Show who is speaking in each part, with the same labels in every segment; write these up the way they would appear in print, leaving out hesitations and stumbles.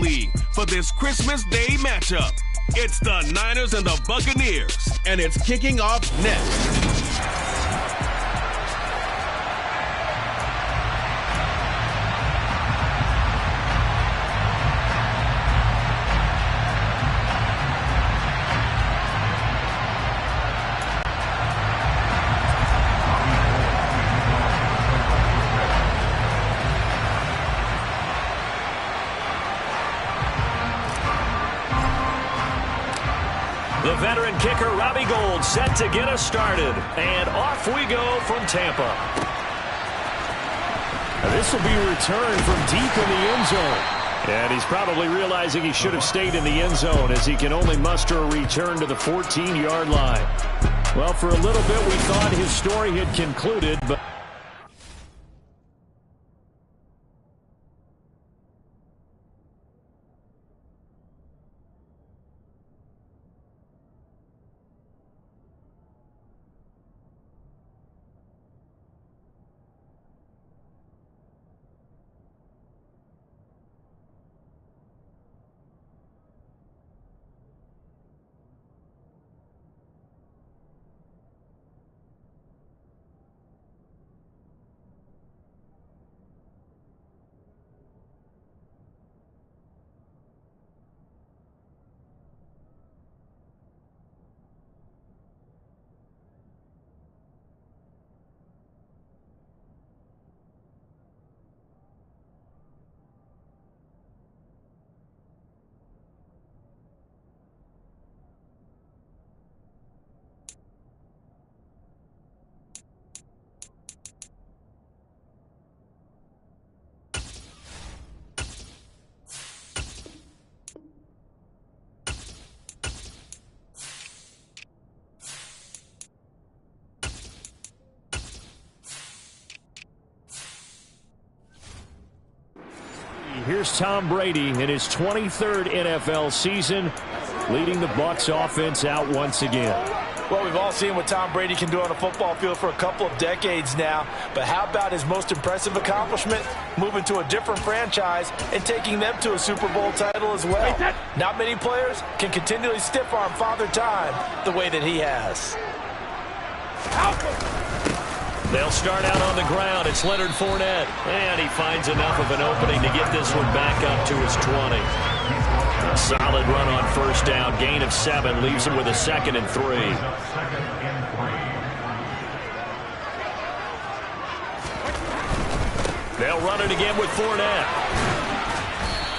Speaker 1: League for this Christmas Day matchup. It's the Niners and the Buccaneers, and it's kicking off next.
Speaker 2: The veteran kicker, Maddengod, set to get us started. And off we go from Tampa. This will be returned from deep in the end zone. And he's probably realizing he should have stayed in the end zone as he can only muster a return to the 14-yard line. Well, for a little bit we thought his story had concluded, but... Here's Tom Brady in his 23rd NFL season, leading the Bucs offense out once again.
Speaker 3: Well, we've all seen what Tom Brady can do on a football field for a couple of decades now. But how about his most impressive accomplishment? Moving to a different franchise and taking them to a Super Bowl title as well. Not many players can continually stiff-arm Father Time the way that he has.
Speaker 2: They'll start out on the ground. It's Leonard Fournette. And he finds enough of an opening to get this one back up to his 20. A solid run on first down. Gain of 7 leaves him with a 2nd and 3. They'll run it again with Fournette.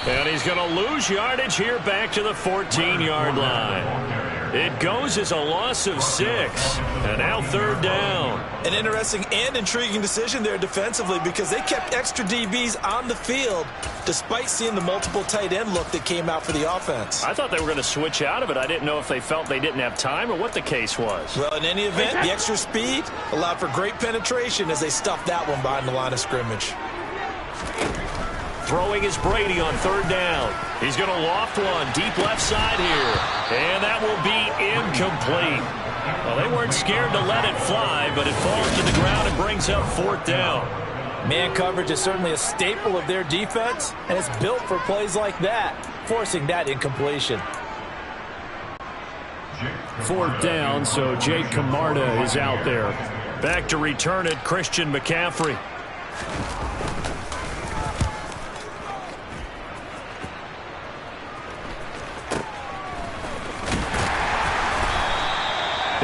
Speaker 2: And he's going to lose yardage here back to the 14-yard line. It goes as a loss of 6. And now 3rd down.
Speaker 3: An interesting and intriguing decision there defensively because they kept extra DBs on the field despite seeing the multiple tight end look that came out for the offense.
Speaker 2: I thought they were going to switch out of it. I didn't know if they felt they didn't have time or what the case was.
Speaker 3: Well, in any event, the extra speed allowed for great penetration as they stuffed that one behind the line of scrimmage.
Speaker 2: Throwing is Brady on 3rd down. He's going to loft one deep left side here. And that will be incomplete. Well, they weren't scared to let it fly, but it falls to the ground and brings up 4th down.
Speaker 3: Man coverage is certainly a staple of their defense, and it's built for plays like that, forcing that incompletion.
Speaker 2: 4th down, so Jake Camarda is out there. Back to return it, Christian McCaffrey.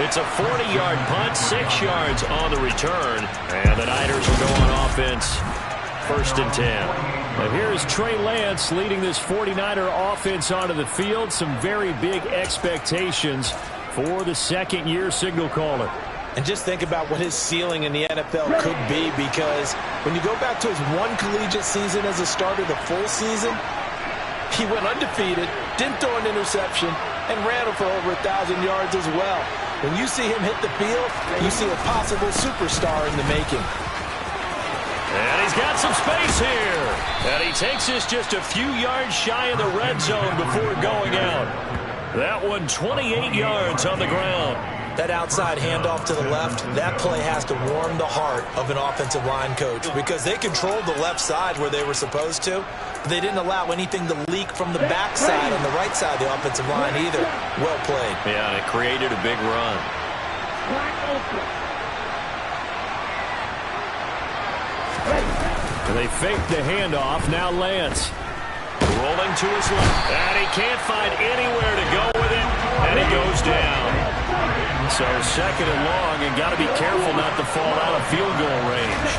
Speaker 2: It's a 40-yard punt, 6 yards on the return. And the Niners will go on offense, 1st and 10. And here's Trey Lance leading this 49er offense onto the field. Some very big expectations for the second-year signal caller.
Speaker 3: And just think about what his ceiling in the NFL could be, because when you go back to his one collegiate season as a starter, the full season, he went undefeated, didn't throw an interception, and ran for over 1,000 yards as well. When you see him hit the field, you see a possible superstar in the making.
Speaker 2: And he's got some space here. And he takes this just a few yards shy of the red zone before going out. That one 28 yards on the ground.
Speaker 3: That outside handoff to the left, that play has to warm the heart of an offensive line coach because they controlled the left side where they were supposed to. But they didn't allow anything to leak from the backside on the right side of the offensive line either. Well played.
Speaker 2: Yeah, and it created a big run. And they fake the handoff. Now Lance rolling to his left. And he can't find anywhere to go with it. And he goes down. So second and long, and got to be careful not to fall out of field goal range.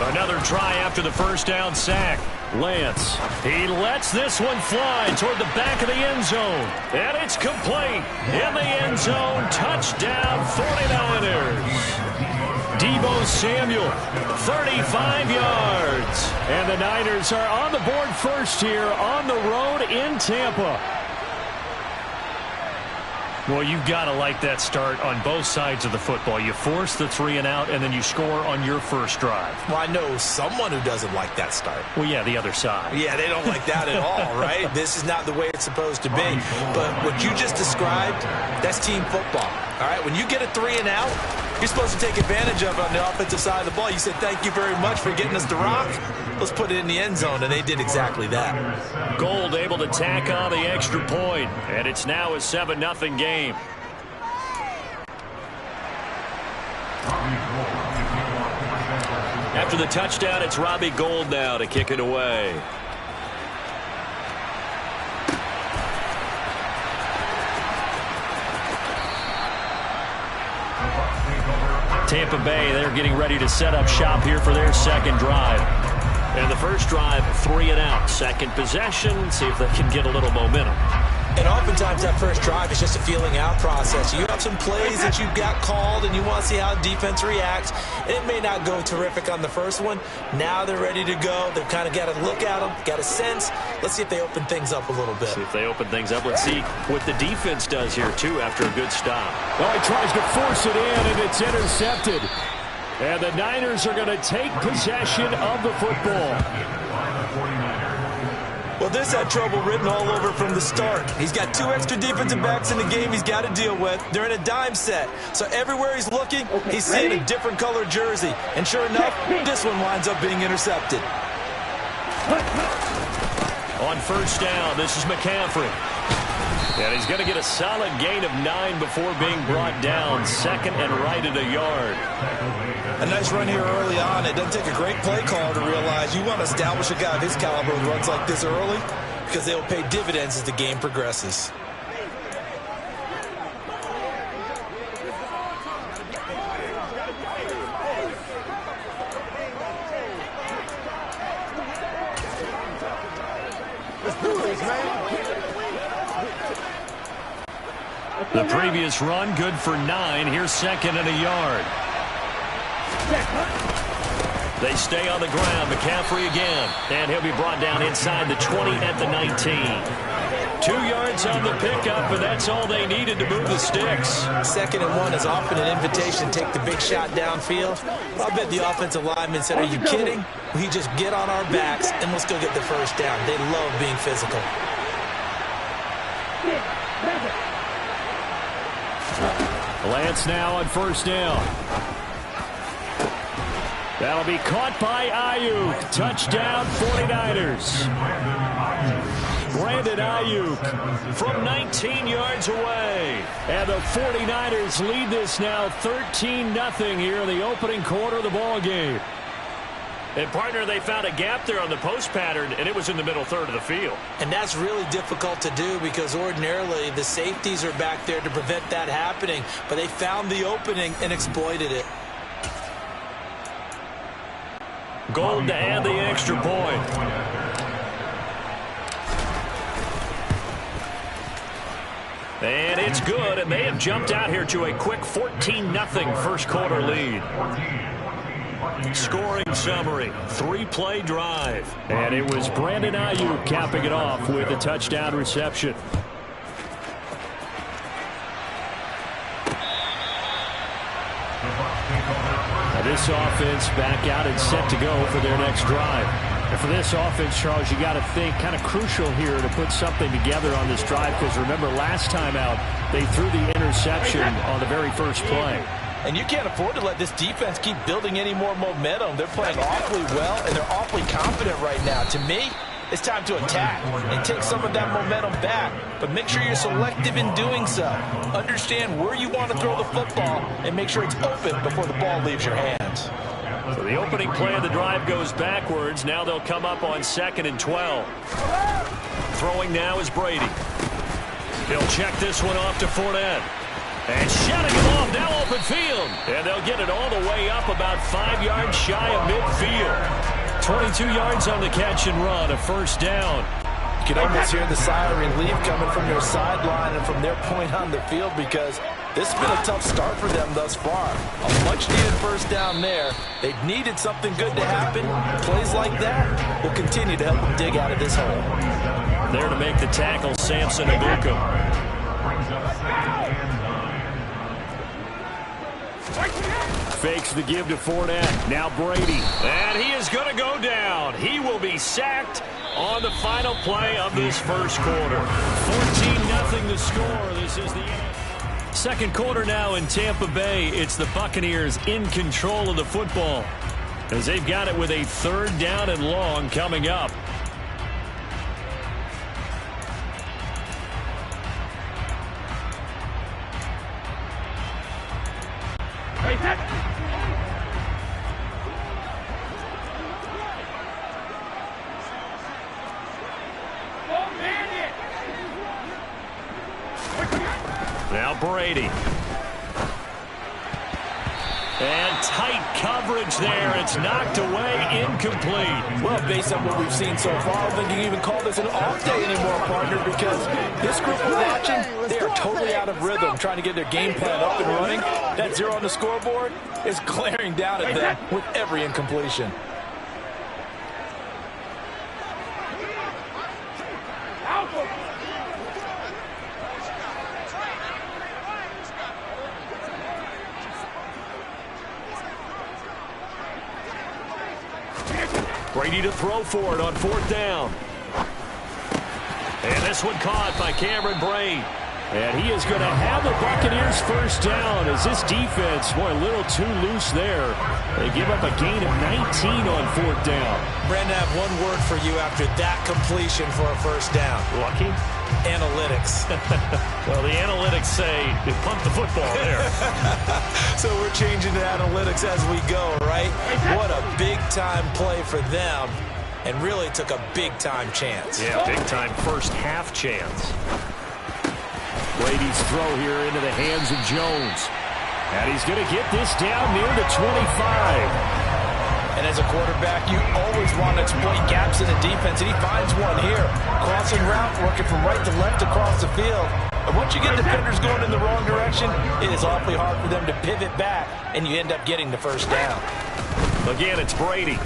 Speaker 2: Another try after the first down sack. Lance, he lets this one fly toward the back of the end zone. And it's complete. In the end zone, touchdown 49ers. Deebo Samuel, 35 yards. And the Niners are on the board first here on the road in Tampa. Well, you've got to like that start on both sides of the football. You force the 3 and out, and then you score on your first drive.
Speaker 3: Well, I know someone who doesn't like that start.
Speaker 2: Well, yeah, the other side.
Speaker 3: Yeah, they don't like that at all, right? This is not the way it's supposed to be. But what you just described, that's team football. All right, when you get a 3 and out, you're supposed to take advantage of it on the offensive side of the ball. You said, thank you very much for getting us the rock. Let's put it in the end zone, and they did exactly that.
Speaker 2: Gold able to tack on the extra point, and it's now a 7-0 game. After the touchdown, it's Robbie Gould now to kick it away. Tampa Bay, they're getting ready to set up shop here for their second drive. And the first drive, 3 and out. Second possession, see if they can get a little momentum.
Speaker 3: And oftentimes that first drive is just a feeling out process. You have some plays that you've got called and you want to see how defense reacts. And it may not go terrific on the first one. Now they're ready to go. They've kind of got to look at them, got a sense. Let's see if they open things up a little bit.
Speaker 2: See if they open things up. Let's see what the defense does here, too, after a good stop.
Speaker 4: Oh, he tries to force it in, and it's intercepted. And the Niners are going to take possession of the football.
Speaker 3: Well, this had trouble written all over from the start. He's got 2 extra defensive backs in the game he's got to deal with. They're in a dime set. So everywhere he's looking, he's seeing a different color jersey. And sure enough, this one winds up being intercepted.
Speaker 2: On first down, this is McCaffrey. And he's going to get a solid gain of 9 before being brought down. Second and right at a yard.
Speaker 3: A nice run here early on. It doesn't take a great play caller to realize you want to establish a guy of his caliber who runs like this early because they will pay dividends as the game progresses.
Speaker 2: The previous run, good for 9. Here's second and a yard. They stay on the ground. McCaffrey again. And he'll be brought down inside the 20 at the 19. 2 yards on the pickup, and that's all they needed to move the sticks.
Speaker 3: Second and 1 is often an invitation to take the big shot downfield. I bet the offensive lineman said, are you kidding? We just get on our backs, and let's go get the first down. They love being physical.
Speaker 4: Lance now on first down. That'll be caught by Ayuk. Touchdown 49ers. Brandon Ayuk from 19 yards away. And the 49ers lead this now 13-0 here in the opening quarter of the ball game.
Speaker 2: And, partner, they found a gap there on the post pattern, and it was in the middle third of the field.
Speaker 3: And that's really difficult to do because ordinarily the safeties are back there to prevent that happening. But they found the opening and exploited it.
Speaker 2: Gold to add the extra point. And it's good, and they have jumped out here to a quick 14-0 first quarter lead. Scoring summary, 3-play drive.
Speaker 4: And it was Brandon Ayuk capping it off with a touchdown reception. Now this offense back out and set to go for their next drive. And for this offense, Charles, you got to think kind of crucial here to put something together on this drive, because remember last time out they threw the interception on the very first play.
Speaker 3: And you can't afford to let this defense keep building any more momentum. They're playing awfully well, and they're awfully confident right now. To me, it's time to attack and take some of that momentum back. But make sure you're selective in doing so. Understand where you want to throw the football and make sure it's open before the ball leaves your hands.
Speaker 2: So the opening play of the drive goes backwards. Now they'll come up on 2nd and 12. Throwing now is Brady. He'll check this one off to Fournette. And shutting him off, now open field. And they'll get it all the way up about 5 yards shy of midfield. 22 yards on the catch and run, a first down.
Speaker 3: You can almost hear the sigh of relief coming from their sideline and from their point on the field, because this has been a tough start for them thus far. A much-needed first down there. They've needed something good to happen. Plays like that will continue to help them dig out of this hole.
Speaker 2: There to make the tackle, Samson Abuka. Fakes the give to Fournette. Now Brady. And he is going to go down. He will be sacked on the final play of this first quarter. 14-0 the score. This is the second quarter now in Tampa Bay. It's the Buccaneers in control of the football, as they've got it with a 3rd down and long coming up. Now Brady. And tight coverage there. It's knocked away, incomplete.
Speaker 3: Well, based on what we've seen so far, I don't think you can even call this an off day anymore, partner, because this group we're watching, they are totally out of rhythm, trying to get their game plan up and running. That 0 on the scoreboard is glaring down at them with every incompletion.
Speaker 2: Brady to throw for it on 4th down. And this one caught by Cameron Brate. And he is going to have the Buccaneers first down, as this defense, boy, a little too loose there. They give up a gain of 19 on 4th down.
Speaker 3: Brandon, I have one word for you after that completion for a first down.
Speaker 2: Lucky?
Speaker 3: Analytics.
Speaker 2: Well, the analytics say you pumped the football there.
Speaker 3: So we're changing to analytics as we go, right? What a big-time play for them, and really took a big-time chance.
Speaker 2: Yeah, big-time first half chance.
Speaker 4: Brady's throw here into the hands of Jones. And he's going to get this down near the 25.
Speaker 3: And as a quarterback, you always want to exploit gaps in the defense, and he finds one here. Crossing route, working from right to left across the field. And once you get defenders going in the wrong direction, it is awfully hard for them to pivot back, and you end up getting the first down.
Speaker 2: Again, it's Brady.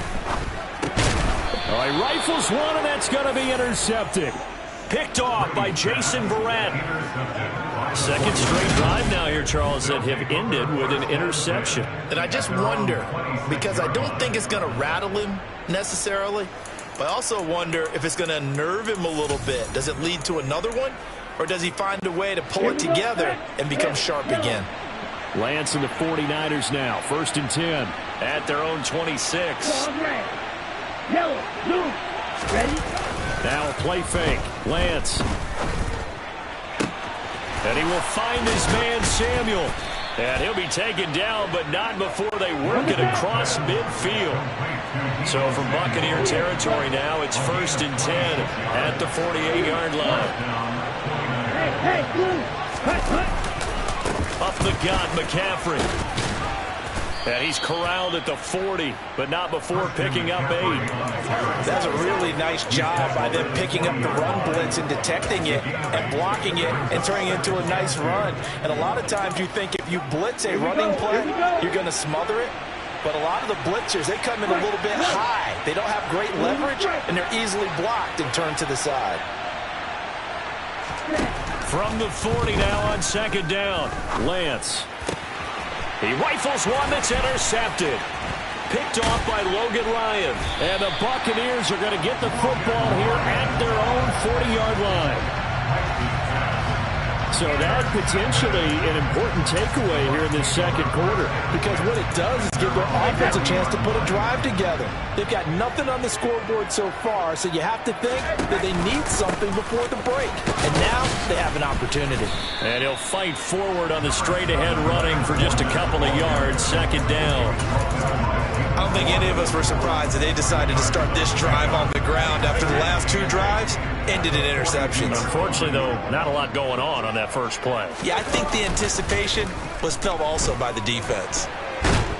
Speaker 4: All right, rifles one, and that's going to be intercepted.
Speaker 2: Picked off by Jason Verrett. Second straight drive now here, Charles, that have ended with an interception.
Speaker 5: And I just wonder, because I don't think it's going to rattle him necessarily, but I also wonder if it's going to nerve him a little bit. Does it lead to another one, or does he find a way to pull it together and become sharp again?
Speaker 4: Lance and the 49ers now, 1st and 10.
Speaker 2: At their own 26.
Speaker 6: Yellow, blue, ready?
Speaker 4: Now a play fake. Lance.
Speaker 2: And he will find his man, Samuel. And he'll be taken down, but not before they work it across midfield. So from Buccaneer territory now, it's 1st and 10 at the 48-yard line.
Speaker 6: Hey, blue.
Speaker 2: Up the gut, McCaffrey. And he's corralled at the 40, but not before picking up 8.
Speaker 3: That's a really nice job by them picking up the run blitz and detecting it and blocking it and turning it into a nice run. And a lot of times you think if you blitz a running play, you're going to smother it. But a lot of the blitzers, they come in a little bit high. They don't have great leverage, and they're easily blocked and turned to the side.
Speaker 2: From the 40 now on 2nd down, Lance. He rifles one that's intercepted. picked off by Logan Ryan. And the Buccaneers are going to get the football here at their own 40-yard line. So that potentially an important takeaway here in this second quarter.
Speaker 3: Because what it does is give their offense a chance to put a drive together. They've got nothing on the scoreboard so far, so you have to think that they need something before the break. And now they have an opportunity.
Speaker 2: And he'll fight forward on the straight-ahead running for just a couple of yards, second down.
Speaker 5: I don't think any of us were surprised that they decided to start this drive on the ground after the last two drives ended in interceptions.
Speaker 2: Unfortunately, though, not a lot going on that first play.
Speaker 5: Yeah, I think the anticipation was felt also by the defense.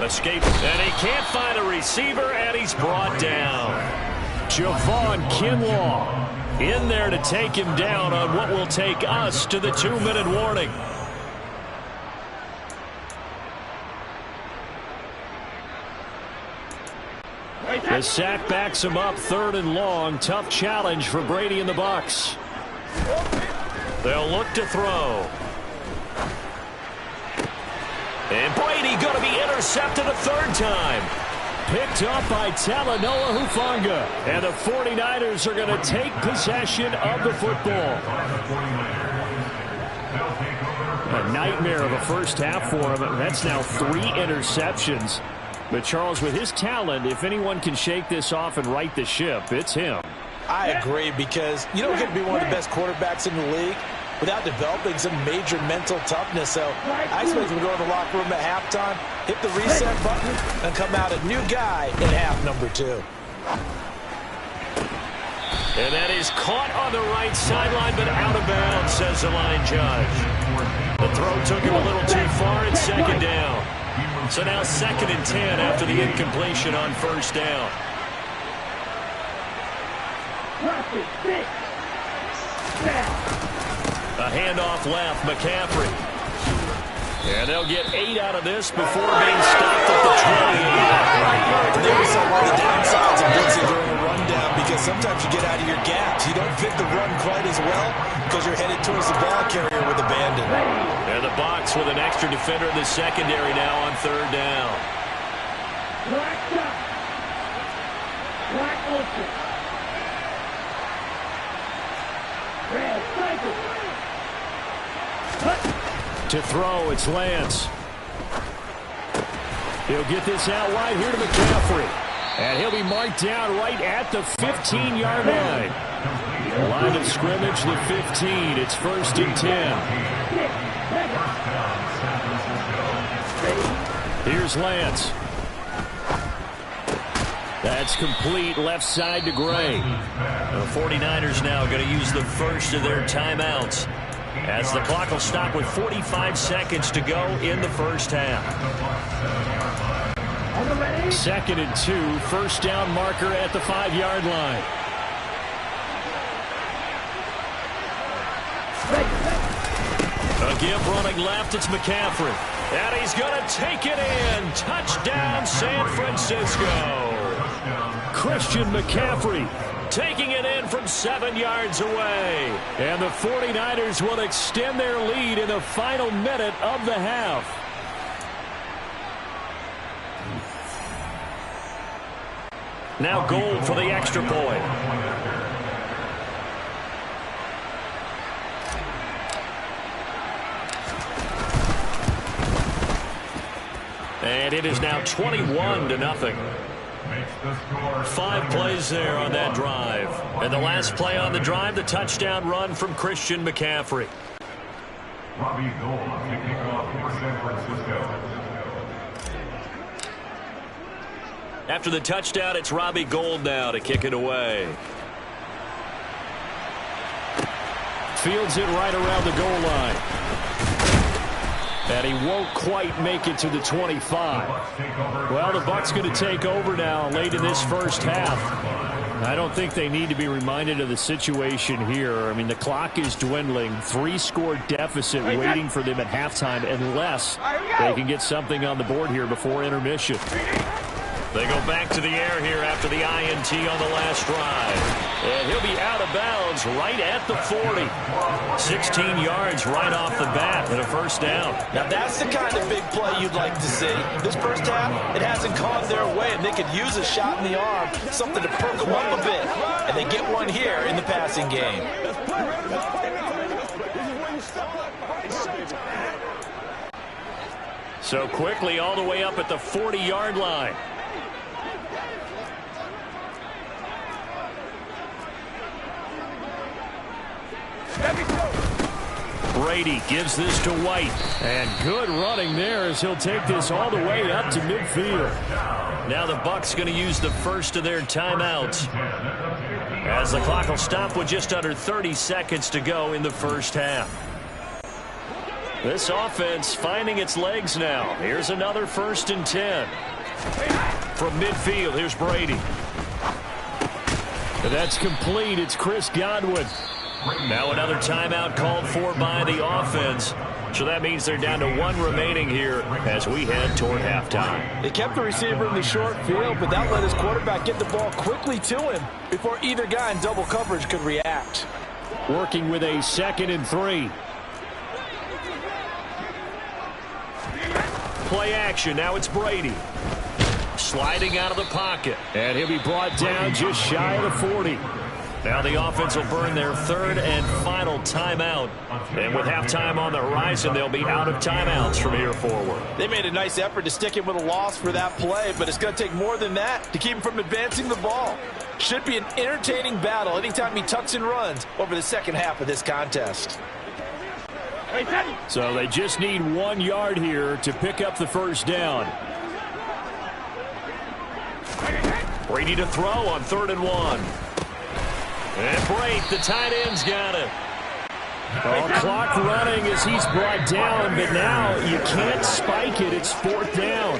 Speaker 2: Escape, and he can't find a receiver, and he's brought down. Javon Kinlaw in there to take him down on what will take us to the 2-minute warning. The sack backs him up, 3rd and long. Tough challenge for Brady and the Bucs. They'll look to throw. And Brady going to be intercepted a 3rd time. Picked up by Talanoa Hufanga. And the 49ers are going to take possession of the football. A nightmare of a first half for him. That's now 3 interceptions. But, Charles, with his talent, if anyone can shake this off and right the ship, it's him.
Speaker 3: I agree, because you don't get to be one of the best quarterbacks in the league without developing some major mental toughness. So I expect him to go to the locker room at halftime, hit the reset button, and come out a new guy in half number 2.
Speaker 2: And that is caught on the right sideline, but out of bounds, says the line judge. The throw took him a little too far. It's second down. So now 2nd and 10 after the incompletion on first down. A handoff left, McCaffrey. And they'll get 8 out of this before being stopped at the 28.
Speaker 3: There was some of the downsides of blitzing during a rundown, because sometimes you get out of your gaps. You don't fit the run quite as well because you're headed towards the ball carrier with abandon.
Speaker 2: And the Bucs with an extra defender in the secondary now on 3rd down. To throw, it's Lance. He'll get this out wide here to McCaffrey. And he'll be marked down right at the 15-yard line. Line of scrimmage, the 15. It's 1st and 10. Here's Lance. That's complete, left side to Gray. The 49ers now going to use the first of their timeouts, as the clock will stop with 45 seconds to go in the first half. 2nd and 2, first down marker at the 5-yard line. A give running left, it's McCaffrey. And he's going to take it in. Touchdown, San Francisco. Christian McCaffrey taking it in from 7 yards away. And the 49ers will extend their lead in the final minute of the half. Now Gold for the extra point. And it is now 21-0. 5 plays there on that drive. And the last play on the drive, the touchdown run from Christian McCaffrey.
Speaker 7: Robbie Gold kicking off for San Francisco.
Speaker 2: After the touchdown, it's Robbie Gold now to kick it away. Fields it right around the goal line. And he won't quite make it to the 25. Well, the Bucs going to take over now late in this first half. I don't think they need to be reminded of the situation here. I mean, the clock is dwindling. 3-score deficit waiting for them at halftime unless they can get something on the board here before intermission. They go back to the air here after the INT on the last drive. And he'll be out of bounds right at the 40. 16 yards right off the bat and a first down.
Speaker 3: Now that's the kind of big play you'd like to see. This first half, it hasn't gone their way, and they could use a shot in the arm, something to perk them up a bit. And they get one here in the passing game.
Speaker 2: So quickly all the way up at the 40-yard line. Brady gives this to White. And good running there as he'll take this all the way up to midfield. Now the Bucs going to use the first of their timeouts, as the clock will stop with just under 30 seconds to go in the first half. This offense finding its legs now. Here's another 1st and 10. From midfield, here's Brady. And that's complete. It's Chris Godwin. Now another timeout called for by the offense. So that means they're down to 1 remaining here as we head toward halftime.
Speaker 3: They kept the receiver in the short field, but that let his quarterback get the ball quickly to him before either guy in double coverage could react.
Speaker 2: Working with a 2nd and 3. Play action. Now it's Brady. Sliding out of the pocket. And he'll be brought down just shy of the 40. Now the offense will burn their 3rd and final timeout. And with halftime on the horizon, they'll be out of timeouts from here forward.
Speaker 3: They made a nice effort to stick him with a loss for that play, but it's going to take more than that to keep him from advancing the ball. Should be an entertaining battle anytime he tucks and runs over the second half of this contest.
Speaker 2: So they just need 1 yard here to pick up the first down. Brady to throw on 3rd and 1. And Brate, the tight end's got it. Clock running as he's brought down, but now you can't spike it. It's 4th down.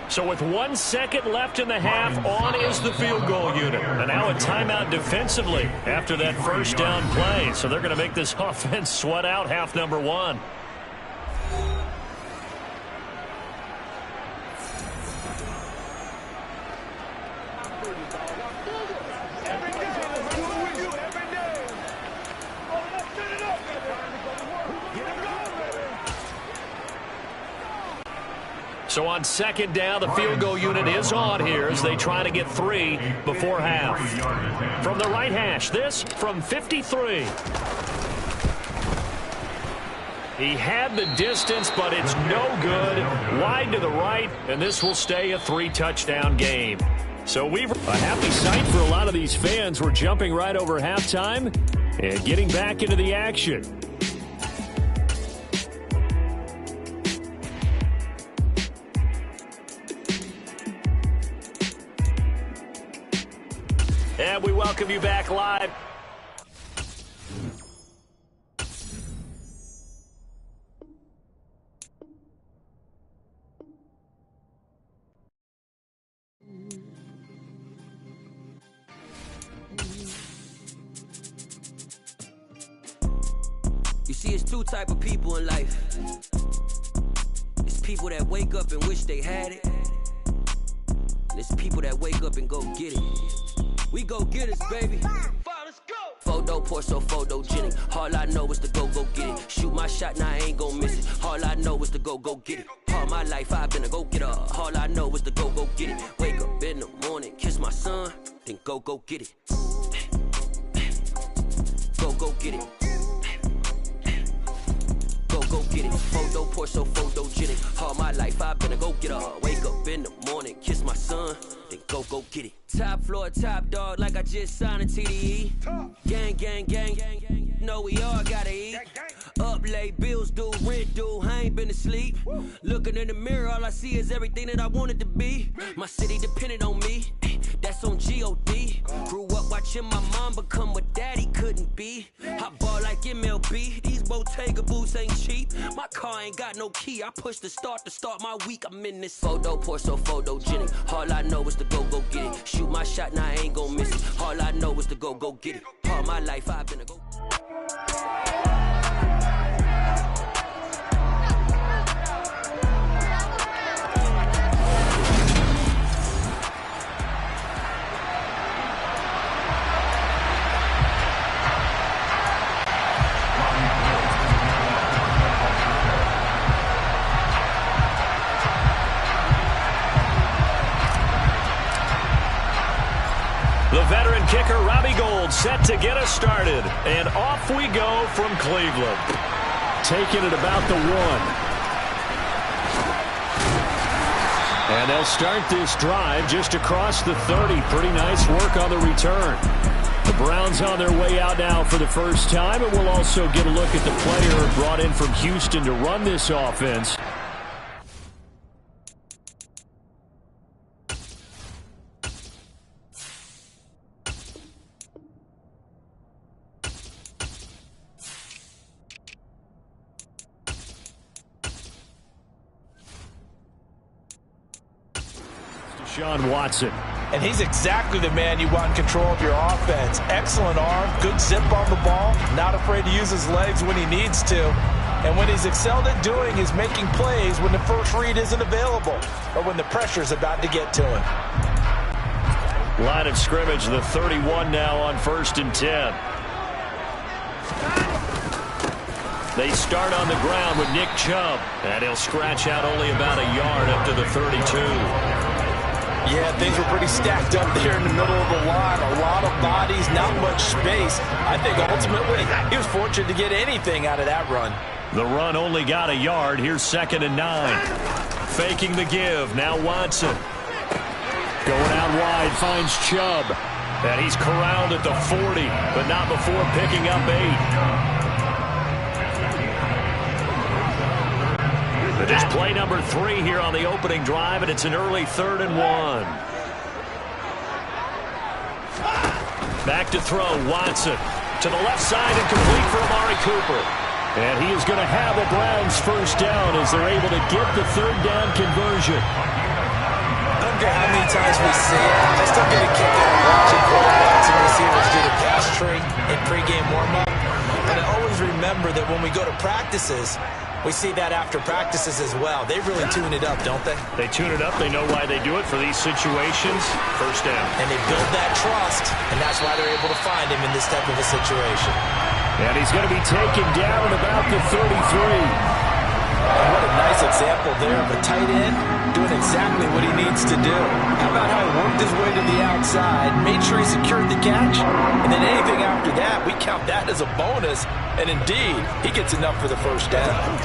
Speaker 2: So with 1 second left in the half, on is the field goal unit. And now a timeout defensively after that first down play. So they're going to make this offense sweat out half number 1. So on 2nd down, the field goal unit is on here as they try to get 3 before half. From the right hash, this from 53. He had the distance, but it's no good. Wide to the right, and this will stay a 3-touchdown game. So a happy sight for a lot of these fans. We're jumping right over halftime and getting back into the action. And we welcome you back live.
Speaker 8: You see, it's 2 type of people in life. It's people that wake up and wish they had it. And it's people that wake up and go get it. We go get it, baby. Let's go. Photo, Porso, photogenic. All I know is to go get it. Shoot my shot, now I ain't gon' miss it. All I know is to go get it. All my life I've been a go-getter. All I know is to go get it. Wake up in the morning, kiss my son, then go get it. Go get it. Go get it. Photo, Porso, photogenic. All my life I've been a go-getter. Wake up in the morning, kiss my son, then go get it. Top floor, top dog, like I just signed a TDE. Gang, gang, gang, gang, gang. Know we all gotta eat. Up late, bills due, rent due, I ain't been asleep. Looking in the mirror, all I see is everything that I wanted to be. My city depended on me, that's on G.O.D. Grew up watching my mom become what daddy couldn't be. I ball like MLB, these Bottega boots ain't cheap. My car ain't got no key, I push the start to start my week. I'm in this photo, Porso, photogenic. All I know is to go get it. Shoot my shot, now I ain't gon' miss it. All I know is to go get it. All my life I've been a go.
Speaker 2: The veteran kicker, Maddengod, set to get us started. And off we go from Cleveland.
Speaker 4: Taking it about the 1. And they'll start this drive just across the 30. Pretty nice work on the return. The Browns on their way out now for the first time, and we'll also get a look at the player brought in from Houston to run this offense. Deshaun Watson.
Speaker 3: And he's exactly the man you want in control of your offense. Excellent arm, good zip on the ball, not afraid to use his legs when he needs to. And what he's excelled at doing is making plays when the first read isn't available or when the pressure's about to get to him.
Speaker 2: Line of scrimmage, the 31 now on 1st and 10. They start on the ground with Nick Chubb, and he'll scratch out only about a yard up to the 32.
Speaker 3: Yeah, things were pretty stacked up there in the middle of the line. A lot of bodies, not much space. I think ultimately he was fortunate to get anything out of that run.
Speaker 2: The run only got a yard. Here's 2nd and 9. Faking the give. Now Watson.
Speaker 4: Going out wide, finds Chubb.
Speaker 2: And he's corralled at the 40, but not before picking up 8. But just play number 3 here on the opening drive, and it's an early 3rd and 1. Back to throw, Watson. To the left side and complete for Amari Cooper.
Speaker 4: And he is going to have the Browns first down as they're able to get the 3rd down conversion.
Speaker 3: I don't care how many times we see it. I still get a kick out of watching quarterbacks and receivers do the pass tree in pregame warm-up. But I always remember that when we go to practices, we see that after practices as well. They really tune it up, don't they?
Speaker 2: They tune it up. They know why they do it for these situations. First down.
Speaker 3: And they build that trust, and that's why they're able to find him in this type of a situation.
Speaker 4: And he's going to be taken down about the 33.
Speaker 3: And what a nice example there of a tight end doing exactly what he needs to do. How about how he worked his way to the outside, made sure he secured the catch, and then anything after that, we count that as a bonus. And indeed, he gets enough for the first down.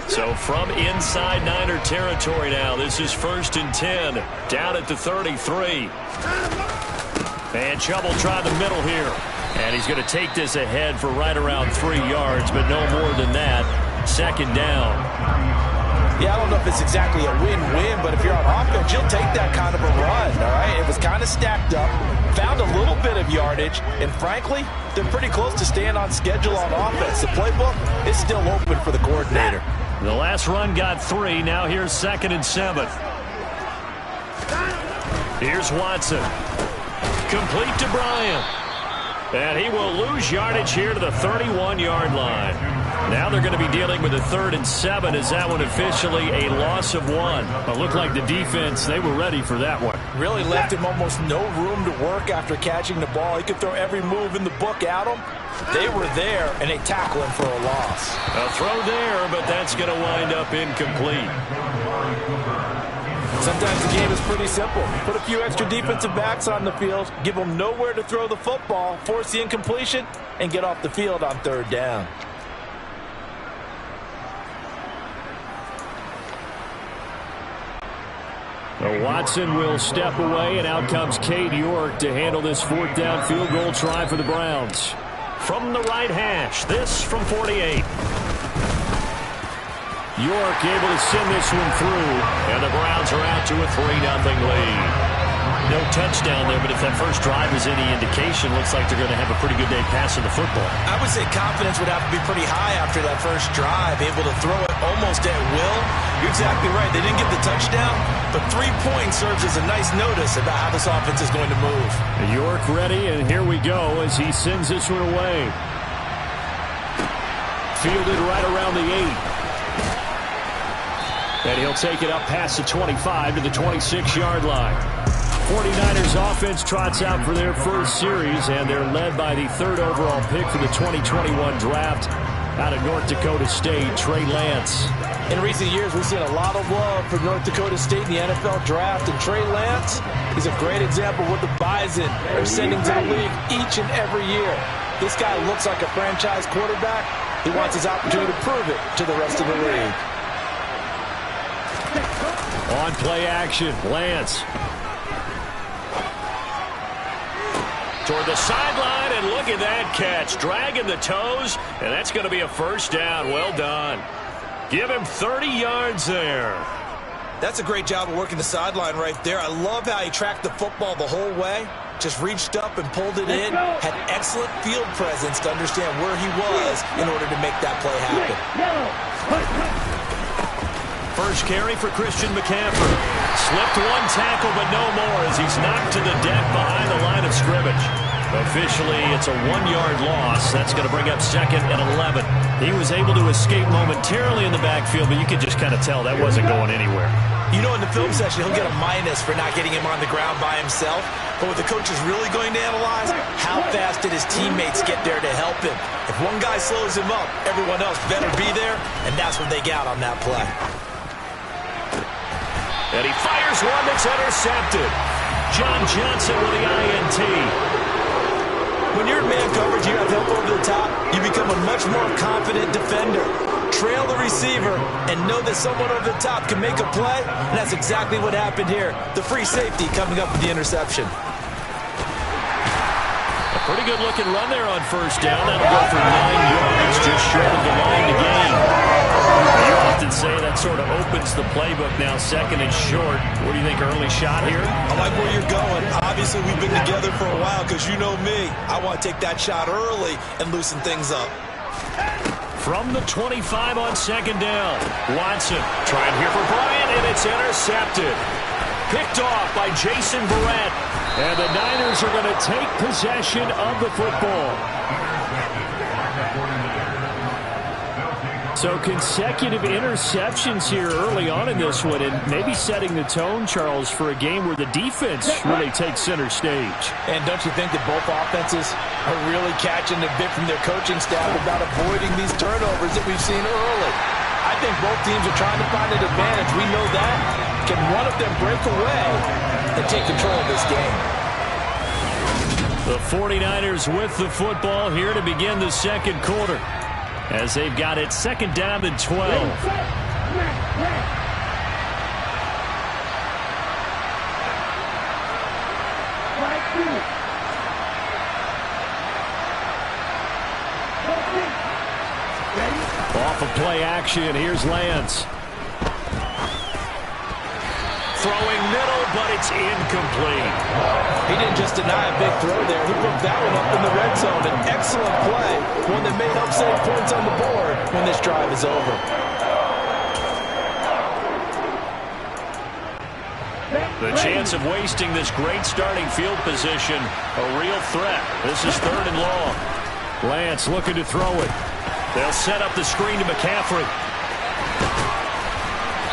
Speaker 2: So from inside Niner territory now, this is 1st and 10, down at the 33. And Chubb will try the middle here. And he's going to take this ahead for right around 3 yards, but no more than that. 2nd down.
Speaker 3: Yeah, I don't know if it's exactly a win-win, but if you're on offense, you'll take that kind of a run, all right? It was kind of stacked up, found a little bit of yardage, and frankly, they're pretty close to staying on schedule on offense. The playbook is still open for the coordinator.
Speaker 2: The last run got 3. Now here's 2nd and 7. Here's Watson. Complete to Bryant. And he will lose yardage here to the 31-yard line. Now they're going to be dealing with a 3rd and 7. Is that one officially a loss of 1?
Speaker 4: It looked like the defense, they were ready for that one.
Speaker 3: Really left him almost no room to work after catching the ball. He could throw every move in the book at him. They were there, and they tackle him for a loss.
Speaker 2: A throw there, but that's going to wind up incomplete.
Speaker 3: Sometimes the game is pretty simple. Put a few extra defensive backs on the field, give them nowhere to throw the football, force the incompletion, and get off the field on 3rd down.
Speaker 4: Watson will step away, and out comes Cade York to handle this 4th down field goal try for the Browns.
Speaker 2: From the right hash, this from 48.
Speaker 4: York able to send this one through.
Speaker 2: And the Browns are out to a 3-0 lead. No touchdown there, but if that first drive is any indication, looks like they're going to have a pretty good day passing the football.
Speaker 3: I would say confidence would have to be pretty high after that first drive, able to throw it almost at will. You're exactly right. They didn't get the touchdown, but 3 points serves as a nice notice about how this offense is going to move.
Speaker 4: York ready, and here we go as he sends this one away. Fielded right around the 8. And he'll take it up past the 25 to the 26-yard line. 49ers offense trots out for their first series, and they're led by the 3rd overall pick for the 2021 draft out of North Dakota State, Trey Lance.
Speaker 3: In recent years, we've seen a lot of love for North Dakota State in the NFL draft, and Trey Lance is a great example of what the Bison are sending to the league each and every year. This guy looks like a franchise quarterback. He wants his opportunity to prove it to the rest of the league.
Speaker 2: On play action, Lance. Toward the sideline, and look at that catch. Dragging the toes, and that's going to be a first down. Well done. Give him 30 yards there.
Speaker 3: That's a great job of working the sideline right there. I love how he tracked the football the whole way. Just reached up and pulled it in. Had excellent field presence to understand where he was in order to make that play happen.
Speaker 2: First carry for Christian McCaffrey. Slipped one tackle, but no more as he's knocked to the deck behind the line of scrimmage. Officially, it's a 1-yard loss. That's going to bring up 2nd and 11. He was able to escape momentarily in the backfield, but you could just kind of tell that wasn't going anywhere.
Speaker 3: You know, in the film session, he'll get a minus for not getting him on the ground by himself. But what the coach is really going to analyze, how fast did his teammates get there to help him? If one guy slows him up, everyone else better be there, and that's what they got on that play.
Speaker 2: And he fires one that's intercepted. John Johnson with the INT.
Speaker 3: When you're in man coverage, you have help over the top, you become a much more confident defender. Trail the receiver and know that someone over the top can make a play, and that's exactly what happened here. The free safety coming up with the interception.
Speaker 2: A pretty good looking run there on first down. That'll go for 9 yards, just short of the line to gain. You often say that sort of opens the playbook now, 2nd and short. What do you think, early shot here?
Speaker 3: I like where you're going. Obviously, we've been together for a while because you know me. I want to take that shot early and loosen things up.
Speaker 2: From the 25 on 2nd down. Watson trying here for Bryant, and it's intercepted. Picked off by Jason Barrett. And the Niners are going to take possession of the football. So consecutive interceptions here early on in this one, and maybe setting the tone, Charles, for a game where the defense really takes center stage.
Speaker 3: And don't you think that both offenses are really catching a bit from their coaching staff about avoiding these turnovers that we've seen early? I think both teams are trying to find an advantage. We know that. Can one of them break away and take control of this game?
Speaker 2: The 49ers with the football here to begin the 2nd quarter, as they've got it 2nd down and 12. Off of play action, here's Lance. Throwing middle, but it's incomplete.
Speaker 3: He didn't just deny a big throw there. He put that one up in the red zone. An excellent play. One that may help save points on the board when this drive is over.
Speaker 2: The chance of wasting this great starting field position, a real threat. This is 3rd and long. Lance looking to throw it. They'll set up the screen to McCaffrey.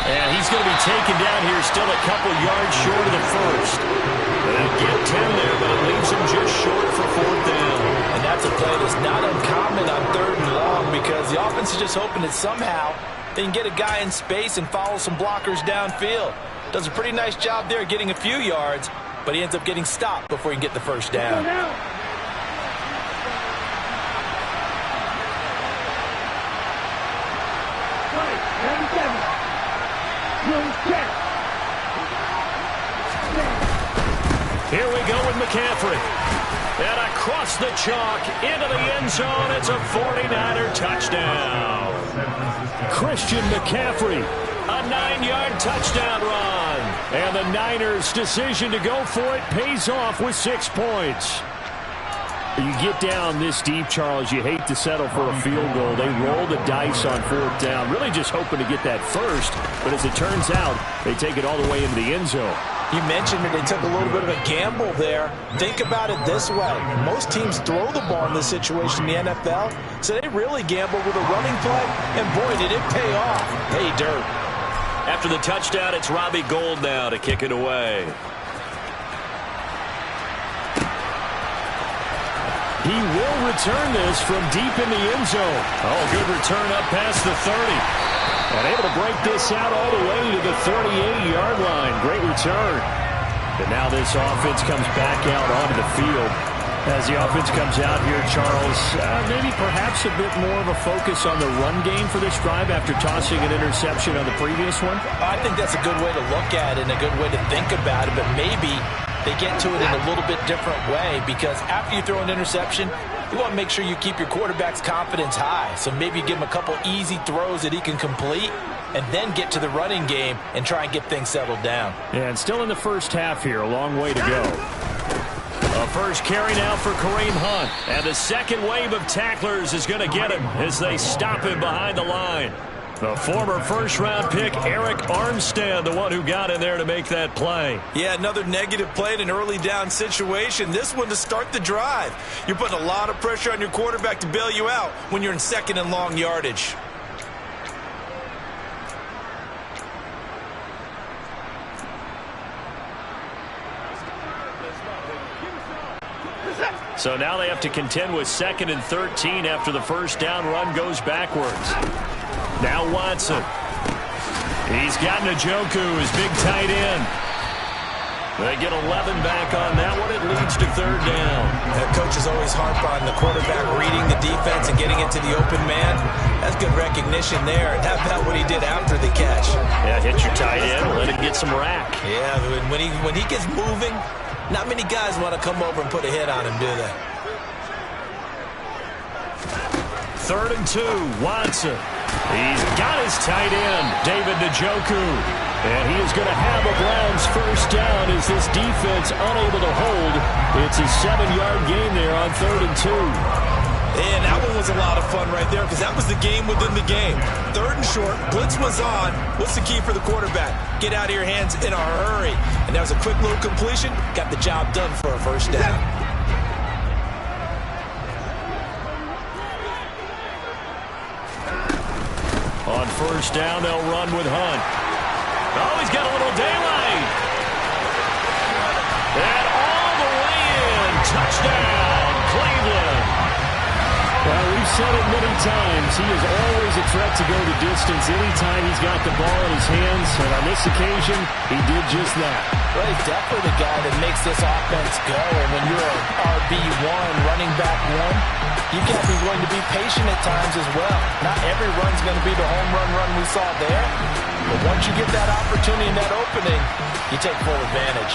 Speaker 2: And he's going to be taken down here, still a couple yards short of the first. They'll get 10 there, but it leaves him just short for 4th down.
Speaker 3: And that's a play that's not uncommon on 3rd and long because the offense is just hoping that somehow they can get a guy in space and follow some blockers downfield. Does a pretty nice job there getting a few yards, but he ends up getting stopped before he can get the first down.
Speaker 2: Here we go with McCaffrey. And across the chalk into the end zone. It's a 49er touchdown. Christian McCaffrey, a 9-yard touchdown run. And the Niners' decision to go for it pays off with 6 points. You get down this deep, Charles, you hate to settle for a field goal. They roll the dice on 4th down, really just hoping to get that first. But as it turns out, they take it all the way into the end zone.
Speaker 3: You mentioned that they took a little bit of a gamble there. Think about it this way. Most teams throw the ball in this situation in the NFL, so they really gamble with a running play, and boy, did it pay off. Hey, Dirt.
Speaker 2: After the touchdown, it's Robbie Gould now to kick it away. He will return this from deep in the end zone. Oh, good return up past the 30.
Speaker 4: And able to break this out all the way to the 38-yard line. Great return. And now this offense comes back out onto the field. As the offense comes out here, Charles, maybe perhaps a bit more of a focus on the run game for this drive after tossing an interception on the previous one?
Speaker 3: I think that's a good way to look at it and a good way to think about it, but maybe they get to it in a little bit different way, because after you throw an interception, you want to make sure you keep your quarterback's confidence high. So maybe give him a couple easy throws that he can complete and then get to the running game and try and get things settled down.
Speaker 4: Yeah, and still in the first half here, a long way to go. A first carry now for Kareem Hunt. And the second wave of tacklers is going to get him as they stop him behind the line. The former first-round pick, Eric Armstead, the one who got in there to make that play.
Speaker 3: Yeah, another negative play in an early down situation. This one to start the drive. You're putting a lot of pressure on your quarterback to bail you out when you're in second and long yardage.
Speaker 4: So now they have to contend with 2nd and 13 after the first down run goes backwards. Now Watson. He's got Njoku, his big tight end. They get 11 back on that one. It leads to 3rd down.
Speaker 3: The coaches always harp on the quarterback reading the defense and getting into the open man. That's good recognition there. And how about what he did after the catch?
Speaker 4: Yeah, hit your tight end, let him get some rack.
Speaker 3: Yeah, when he gets moving, not many guys want to come over and put a hit on him, do they?
Speaker 4: 3rd and 2, Watson. He's got his tight end, David Njoku. And he is going to have a Browns first down as this defense unable to hold. It's a 7-yard gain there on 3rd and 2.
Speaker 3: And that one was a lot of fun right there, because that was the game within the game. 3rd and short, blitz was on. What's the key for the quarterback? Get out of your hands in a hurry. And that was a quick little completion. Got the job done for a first down.
Speaker 4: On first down, they'll run with Hunt. Oh, he's got a little daylight. And all the way in. Touchdown, Cleveland. Well, we've said it many times. He is always a threat to go the distance anytime he's got the ball in his hands. And on this occasion, he did just that.
Speaker 3: Well, he's definitely the guy that makes this offense go. And when you're an RB1, running back one, you've got to be willing to be patient at times as well. Not every run's going to be the home run we saw there. But once you get that opportunity and that opening, you take full advantage.